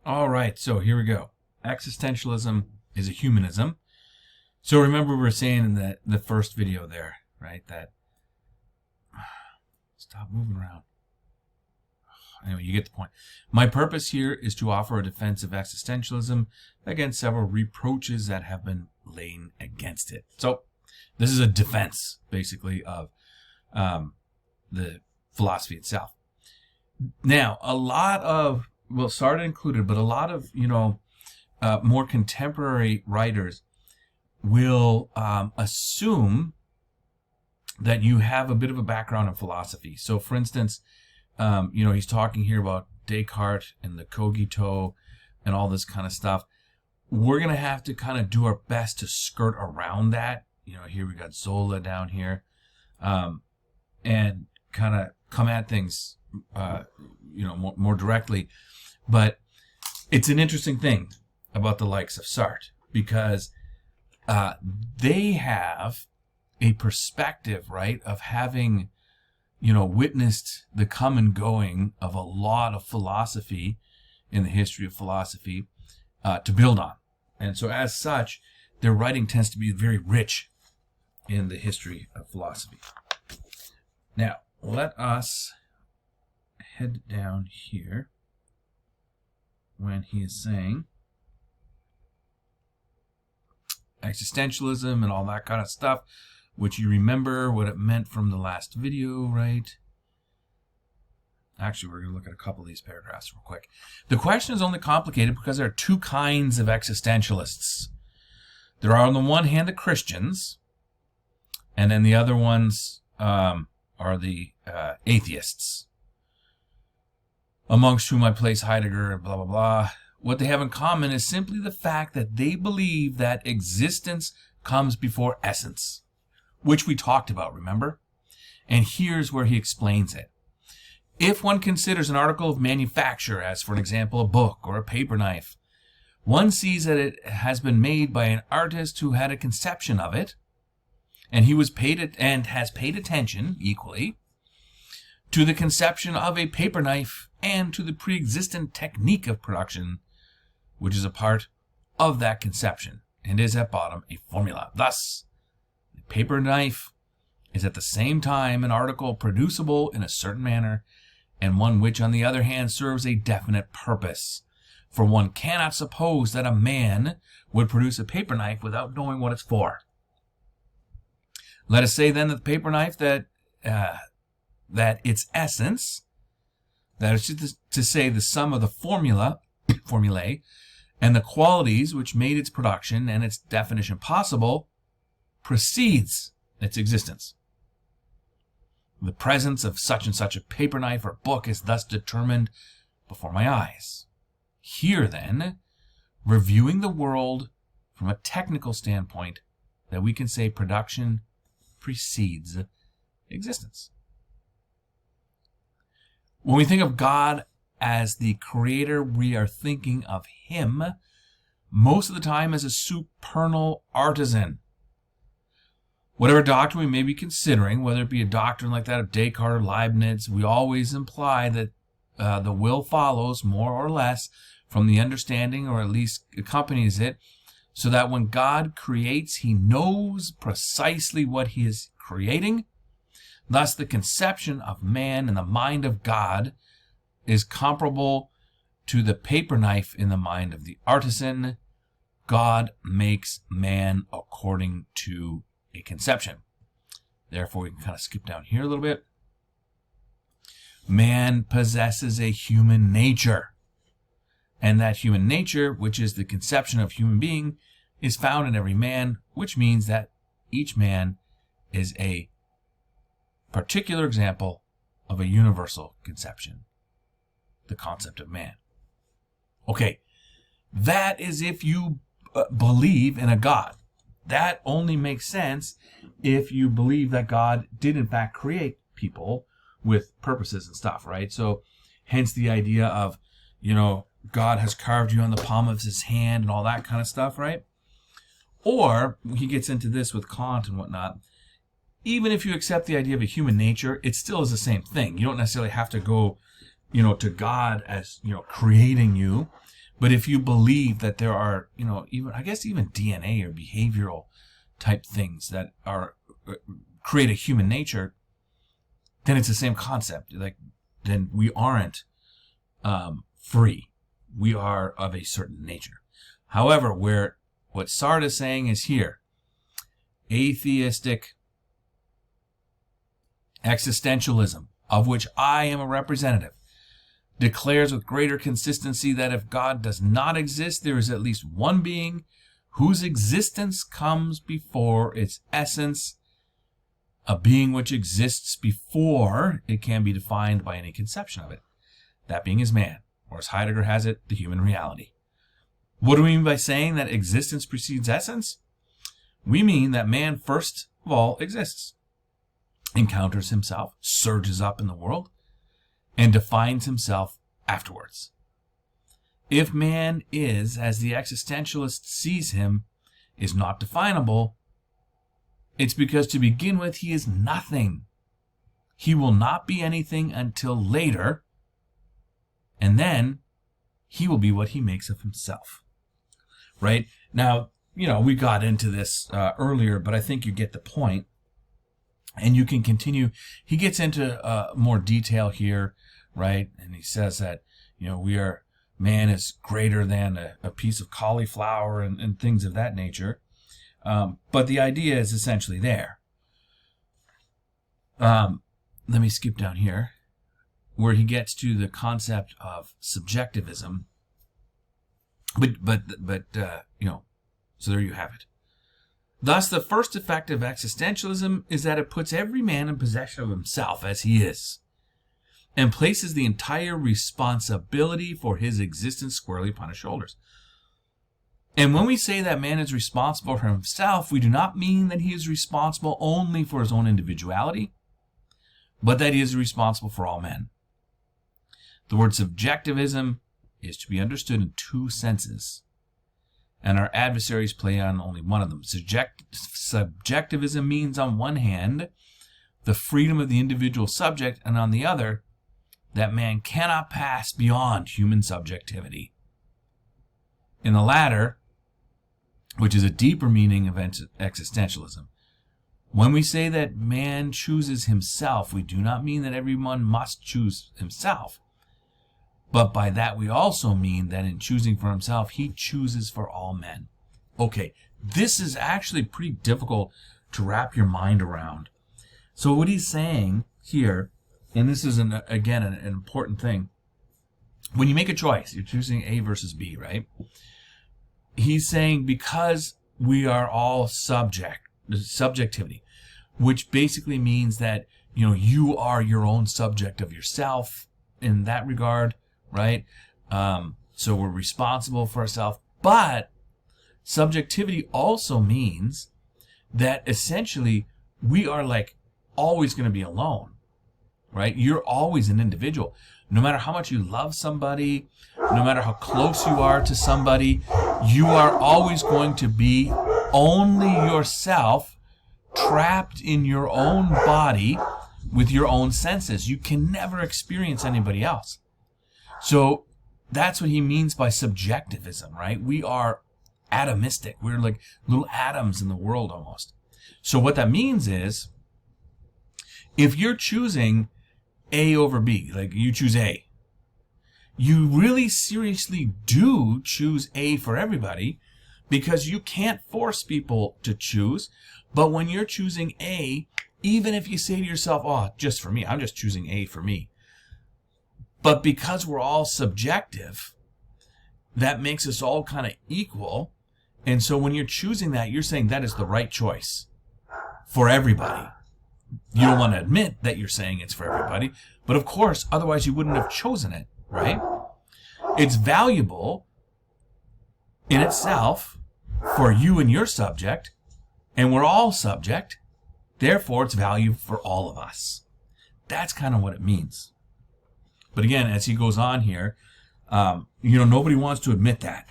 All right, so here we go. Existentialism is a humanism. So remember we were saying in the first video there, right, that stop moving around. Anyway, you get the point. My purpose here is to offer a defense of existentialism against several reproaches that have been laid against it. So this is a defense, basically, of the philosophy itself. Now, a lot of, well, Sartre included, but a lot of, more contemporary writers will assume that you have a bit of a background in philosophy. So, for instance, he's talking here about Descartes and the cogito and all this kind of stuff. We're going to have to kind of do our best to skirt around that. Here we got Zola down here, and kind of come at things, more directly. But it's an interesting thing about the likes of Sartre, because they have a perspective, right, of having, witnessed the come and going of a lot of philosophy in the history of philosophy to build on. And so as such, their writing tends to be very rich in the history of philosophy. Now, let us head down here when he is saying existentialism and all that kind of stuff, which you remember what it meant from the last video, right? Actually, we're going to look at a couple of these paragraphs real quick. The question is only complicated because there are two kinds of existentialists. There are, on the one hand, the Christians, and then the other ones are the atheists, amongst whom I place Heidegger and blah, blah, blah. What they have in common is simply the fact that they believe that existence comes before essence, which we talked about, remember? And here's where he explains it. If one considers an article of manufacture as, for example, a book or a paper knife, one sees that it has been made by an artist who had a conception of it, and he was paid and has paid attention equally to the conception of a paper knife and to the pre-existent technique of production, which is a part of that conception and is at bottom a formula. Thus, the paper knife is at the same time an article producible in a certain manner, and one which, on the other hand, serves a definite purpose. For one cannot suppose that a man would produce a paper knife without knowing what it's for. Let us say then that the paper knife, that its essence, that is to say the sum of the formulae, and the qualities which made its production and its definition possible, precedes its existence. The presence of such and such a paper knife or book is thus determined before my eyes. Here, then, reviewing the world from a technical standpoint, that we can say production precedes existence. When we think of God as the creator, we are thinking of him most of the time as a supernal artisan. Whatever doctrine we may be considering, whether it be a doctrine like that of Descartes or Leibniz, we always imply that the will follows more or less from the understanding, or at least accompanies it, so that when God creates, he knows precisely what he is creating. Thus, the conception of man in the mind of God is comparable to the paper knife in the mind of the artisan. God makes man according to a conception. Therefore, we can kind of skip down here a little bit. Man possesses a human nature. And that human nature, which is the conception of human being, is found in every man, which means that each man is a particular example of a universal conception, the concept of man. Okay, that is if you believe in a God. That only makes sense if you believe that God did in fact create people with purposes and stuff, right? So hence the idea of, God has carved you on the palm of his hand and all that kind of stuff, right? Or he gets into this with Kant and whatnot. Even if you accept the idea of a human nature, it still is the same thing. You don't necessarily have to go, to God as, creating you. But if you believe that there are, even DNA or behavioral type things that are create a human nature, then it's the same concept. Like, then we aren't free. We are of a certain nature. However, what Sartre is saying is here, atheistic existentialism, of which I am a representative, declares with greater consistency that if God does not exist, there is at least one being whose existence comes before its essence, a being which exists before it can be defined by any conception of it. That being is man, or as Heidegger has it, the human reality. What do we mean by saying that existence precedes essence? We mean that man first of all exists, encounters himself, surges up in the world, and defines himself afterwards. If man is, as the existentialist sees him, is not definable, it's because to begin with he is nothing. He will not be anything until later, and then he will be what he makes of himself. Right? Now, we got into this earlier, but I think you get the point. And you can continue. He gets into more detail here, right? And he says that, man is greater than a piece of cauliflower and things of that nature. But the idea is essentially there. Let me skip down here, where he gets to the concept of subjectivism. But so there you have it. Thus, the first effect of existentialism is that it puts every man in possession of himself as he is, and places the entire responsibility for his existence squarely upon his shoulders. And when we say that man is responsible for himself, we do not mean that he is responsible only for his own individuality, but that he is responsible for all men. The word subjectivism is to be understood in two senses, and our adversaries play on only one of them. Subjectivism means, on one hand, the freedom of the individual subject, and on the other, that man cannot pass beyond human subjectivity. In the latter, which is a deeper meaning of existentialism, when we say that man chooses himself, we do not mean that everyone must choose himself. But by that we also mean that in choosing for himself, he chooses for all men. Okay, this is actually pretty difficult to wrap your mind around. So what he's saying here, and this is, again, an important thing. When you make a choice, you're choosing A versus B, right? He's saying because we are all subjectivity, which basically means that, you are your own subject of yourself in that regard. Right? So we're responsible for ourselves. But subjectivity also means that essentially we are always going to be alone. Right? You're always an individual. No matter how much you love somebody, no matter how close you are to somebody, you are always going to be only yourself, trapped in your own body with your own senses. You can never experience anybody else. So that's what he means by subjectivism, right? We are atomistic. We're like little atoms in the world almost. So what that means is, if you're choosing A over B, like you choose A, you really seriously do choose A for everybody, because you can't force people to choose. But when you're choosing A, even if you say to yourself, oh, just for me, I'm just choosing A for me. But because we're all subjective, that makes us all kind of equal. And so when you're choosing that, you're saying that is the right choice for everybody. You don't want to admit that you're saying it's for everybody. But of course, otherwise you wouldn't have chosen it, right? It's valuable in itself for you and your subject. And we're all subject. Therefore, it's value for all of us. That's kind of what it means. But again, as he goes on here, nobody wants to admit that,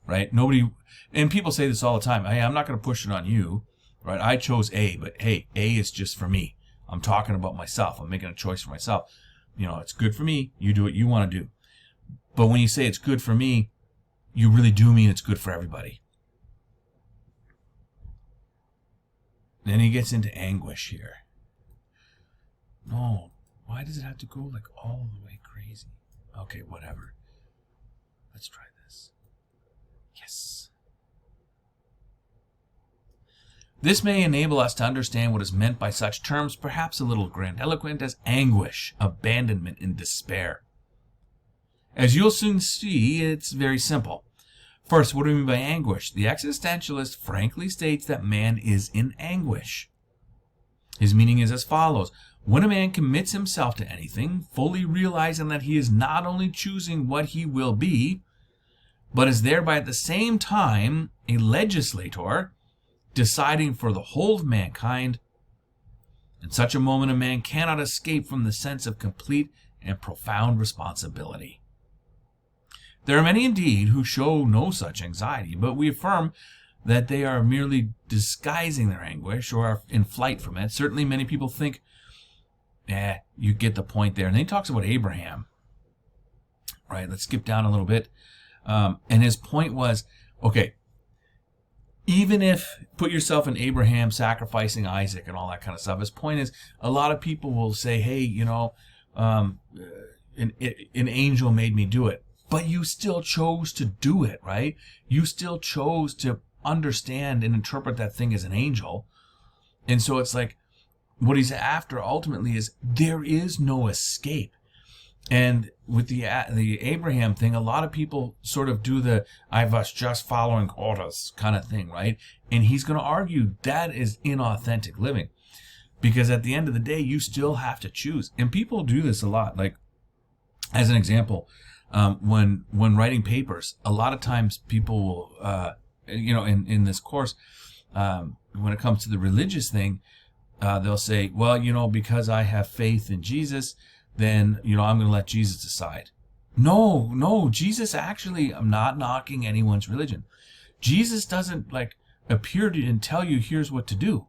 right? Nobody, and people say this all the time. Hey, I'm not going to push it on you, right? I chose A, but hey, A is just for me. I'm talking about myself. I'm making a choice for myself. It's good for me. You do what you want to do. But when you say it's good for me, you really do mean it's good for everybody. Then he gets into anguish here. No, why does it have to go like all the way crazy? Okay, whatever. Let's try this. Yes. This may enable us to understand what is meant by such terms, perhaps a little grandiloquent, as anguish, abandonment, and despair. As you'll soon see, it's very simple. First, what do we mean by anguish? The existentialist frankly states that man is in anguish. His meaning is as follows. When a man commits himself to anything, fully realizing that he is not only choosing what he will be, but is thereby at the same time a legislator, deciding for the whole of mankind, in such a moment a man cannot escape from the sense of complete and profound responsibility. There are many indeed who show no such anxiety, but we affirm that they are merely disguising their anguish or are in flight from it. Certainly many people think, you get the point there. And then he talks about Abraham. Right, let's skip down a little bit. And his point was, okay, even if, put yourself in Abraham sacrificing Isaac and all that kind of stuff, his point is, a lot of people will say, hey, an angel made me do it. But you still chose to do it, right? You still chose to understand and interpret that thing as an angel. And so it's like, what he's after ultimately is there is no escape. And with the Abraham thing, a lot of people sort of do the I was just following orders kind of thing, right? And he's going to argue that is inauthentic living. Because at the end of the day, you still have to choose. And people do this a lot. Like, as an example, when writing papers, a lot of times people will, in this course, when it comes to the religious thing, they'll say, well, because I have faith in Jesus, then, I'm going to let Jesus decide. No, Jesus actually, I'm not knocking anyone's religion. Jesus doesn't appear to and tell you here's what to do.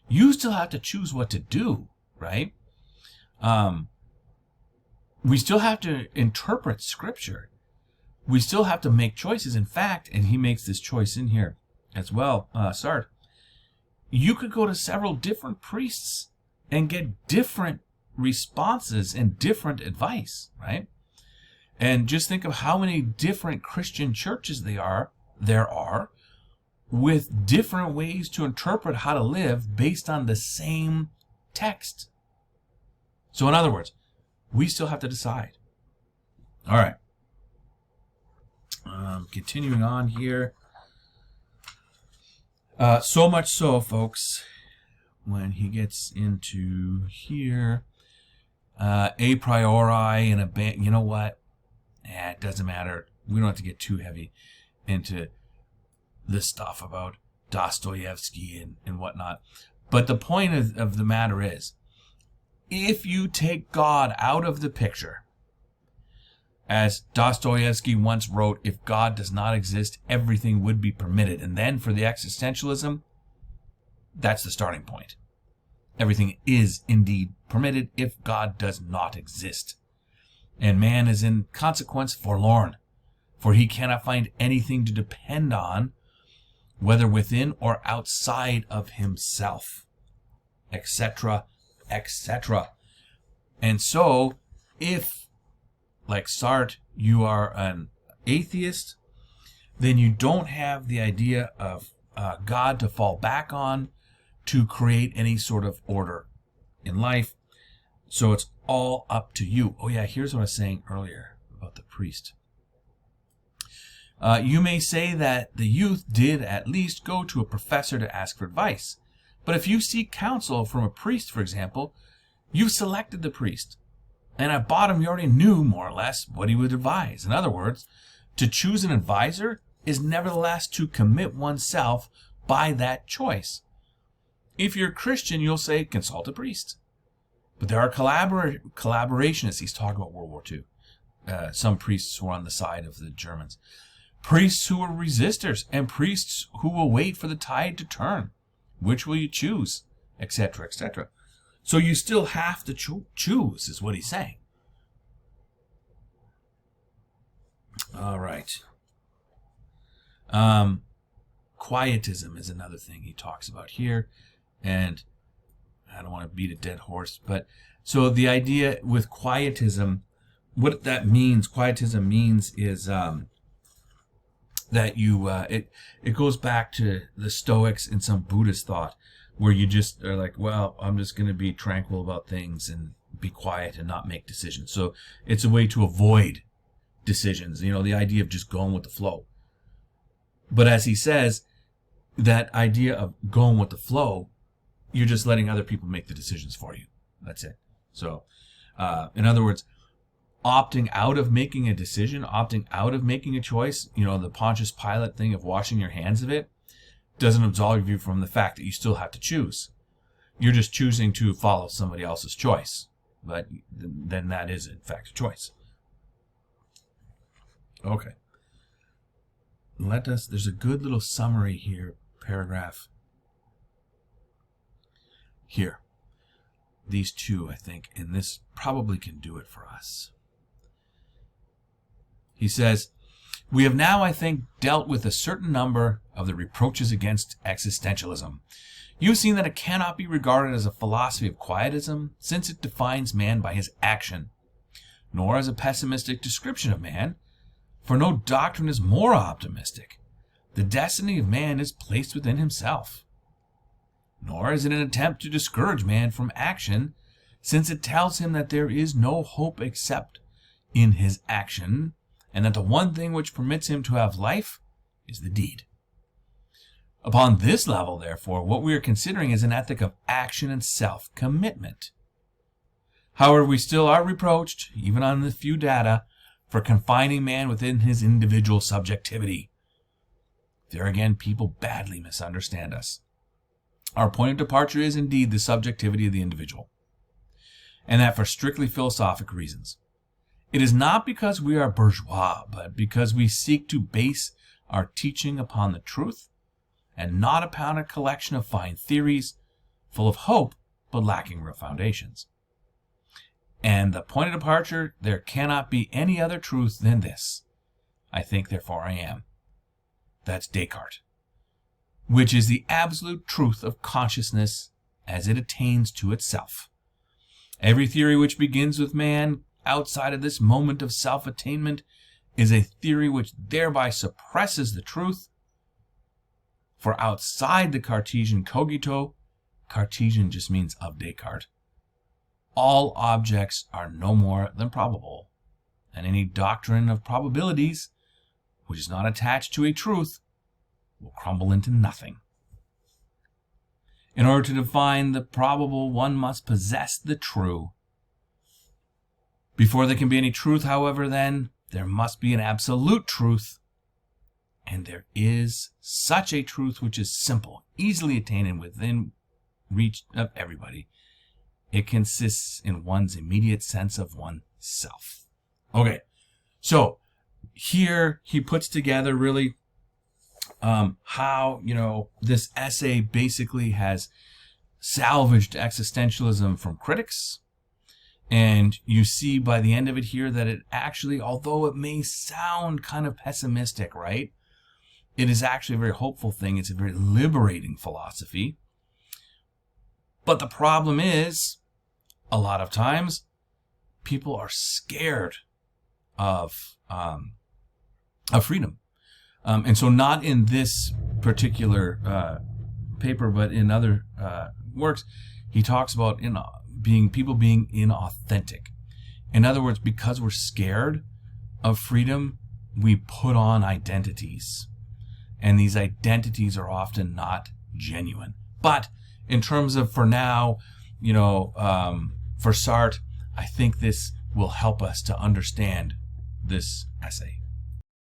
You still have to choose what to do, right? We still have to interpret Scripture. We still have to make choices. In fact, and he makes this choice in here as well, Sartre, you could go to several different priests and get different responses and different advice, right? And just think of how many different Christian churches there are with different ways to interpret how to live based on the same text. So in other words, we still have to decide. All right. Continuing on here. So much so, folks, when he gets into here, a priori and you know what? It doesn't matter. We don't have to get too heavy into this stuff about Dostoevsky and whatnot. But the point of the matter is, if you take God out of the picture, as Dostoevsky once wrote, if God does not exist, everything would be permitted. And then for the existentialism, that's the starting point. Everything is indeed permitted if God does not exist. And man is in consequence forlorn, for he cannot find anything to depend on, whether within or outside of himself, etc., etc. And so, if, like Sartre, you are an atheist, then you don't have the idea of God to fall back on to create any sort of order in life. So it's all up to you. Oh yeah, here's what I was saying earlier about the priest. You may say that the youth did at least go to a professor to ask for advice. But if you seek counsel from a priest, for example, you selected the priest. And at bottom, you already knew, more or less, what he would advise. In other words, to choose an advisor is nevertheless to commit oneself by that choice. If you're a Christian, you'll say, consult a priest. But there are collaborationists. He's talking about World War II. Some priests who are on the side of the Germans. Priests who are resistors, and priests who will wait for the tide to turn. Which will you choose? Etc., etc. So you still have to choose, is what he's saying. All right. Quietism is another thing he talks about here. And I don't want to beat a dead horse, but so the idea with quietism, what that means, quietism means is that you, it goes back to the Stoics and some Buddhist thought, where you just are like, well, I'm just going to be tranquil about things and be quiet and not make decisions. So it's a way to avoid decisions, the idea of just going with the flow. But as he says, that idea of going with the flow, you're just letting other people make the decisions for you. That's it. So, in other words, opting out of making a decision, opting out of making a choice, the Pontius Pilate thing of washing your hands of it, doesn't absolve you from the fact that you still have to choose. You're just choosing to follow somebody else's choice. But then that is, in fact, a choice. Okay. There's a good little summary here, paragraph here. These two, I think, and this probably can do it for us. He says, we have now, I think, dealt with a certain number of the reproaches against existentialism. You've seen that it cannot be regarded as a philosophy of quietism, since it defines man by his action, nor as a pessimistic description of man, for no doctrine is more optimistic. The destiny of man is placed within himself. Nor is it an attempt to discourage man from action, since it tells him that there is no hope except in his action, and that the one thing which permits him to have life is the deed. Upon this level, therefore, what we are considering is an ethic of action and self-commitment. However, we still are reproached, even on the few data, for confining man within his individual subjectivity. There again, people badly misunderstand us. Our point of departure is indeed the subjectivity of the individual, and that for strictly philosophic reasons. It is not because we are bourgeois, but because we seek to base our teaching upon the truth, and not upon a collection of fine theories, full of hope, but lacking real foundations. And the point of departure, there cannot be any other truth than this. I think, therefore I am. That's Descartes. Which is the absolute truth of consciousness as it attains to itself. Every theory which begins with man outside of this moment of self-attainment is a theory which thereby suppresses the truth. For outside the Cartesian cogito, Cartesian just means of Descartes, all objects are no more than probable, and any doctrine of probabilities, which is not attached to a truth, will crumble into nothing. In order to define the probable, one must possess the true. Before there can be any truth, however, then, there must be an absolute truth, and there is such a truth which is simple, easily attained, and within reach of everybody. It consists in one's immediate sense of oneself. Okay, so here he puts together really how, this essay basically has salvaged existentialism from critics. And you see by the end of it here that it actually, although it may sound kind of pessimistic, right? It is actually a very hopeful thing. It's a very liberating philosophy. But the problem is, a lot of times, people are scared of freedom. And so not in this particular paper, but in other works, he talks about people being inauthentic. In other words, because we're scared of freedom, we put on identities. And these identities are often not genuine. But in terms of, for now, for Sartre, I think this will help us to understand this essay.